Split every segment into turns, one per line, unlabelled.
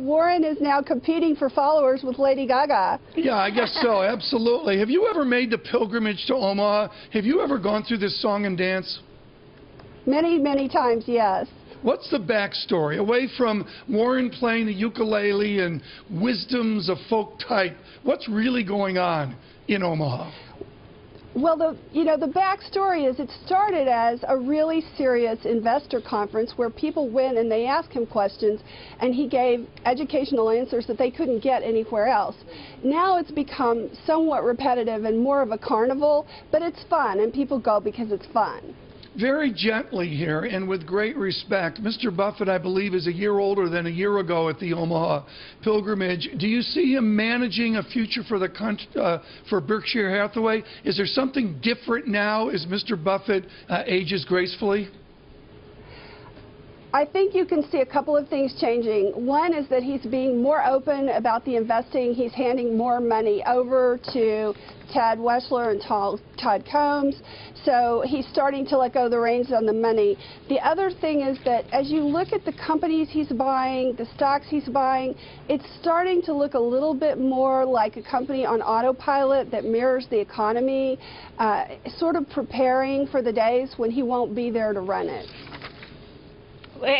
Warren is now competing for followers with Lady Gaga.
Yeah, I guess so, absolutely. Have you ever made the pilgrimage to Omaha? Have you ever gone through this song and dance?
Many, many times, yes.
What's the backstory? Away from Warren playing the ukulele and wisdoms of folk type, what's really going on in Omaha?
Well, the backstory is it started as a really serious investor conference where people went and they asked him questions and he gave educational answers that they couldn't get anywhere else. Now it's become somewhat repetitive and more of a carnival, but it's fun and people go because it's fun.
Very gently here and with great respect, Mr. Buffett, I believe, is a year older than a year ago at the Omaha pilgrimage. Do you see him managing a future for for Berkshire Hathaway? Is there something different now as Mr. Buffett ages gracefully?
I think you can see a couple of things changing. One is that he's being more open about the investing. He's handing more money over to Ted Weschler and Todd Combs. So he's starting to let go of the reins on the money. The other thing is that as you look at the companies he's buying, the stocks he's buying, it's starting to look a little bit more like a company on autopilot that mirrors the economy, sort of preparing for the days when he won't be there to run it.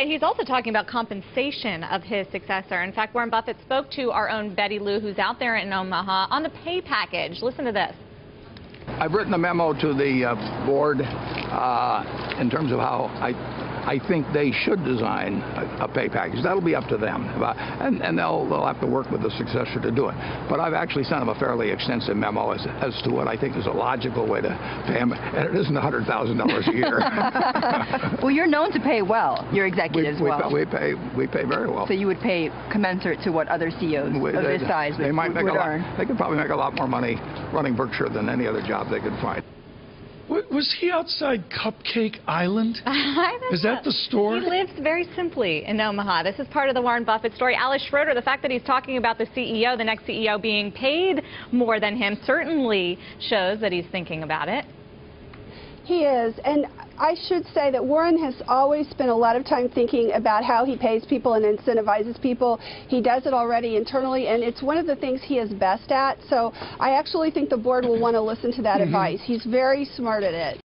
He's also talking about compensation of his successor. In fact, Warren Buffett spoke to our own Betty Lou, who's out there in Omaha, on the pay package. Listen to this.
I've written a memo to the board in terms of how I think they should design a pay package. That'll be up to them, and they'll have to work with the successor to do it. But I've actually sent them a fairly extensive memo as to what I think is a logical way to pay them, and it isn't $100,000 a year.
Well, you're known to pay well, your executives well.
We pay very well.
So you would pay commensurate to what other CEOs of this size would earn.
They could probably make a lot more money running Berkshire than any other job they could find.
Was he outside Cupcake Island? Is that the store?
He lives very simply in Omaha. This is part of the Warren Buffett story. Alice Schroeder, the fact that he's talking about the CEO, the next CEO being paid more than him, certainly shows that he's thinking about it.
He is, and I should say that Warren has always spent a lot of time thinking about how he pays people and incentivizes people. He does it already internally, and it's one of the things he is best at. So I actually think the board will want to listen to that advice. He's very smart at it.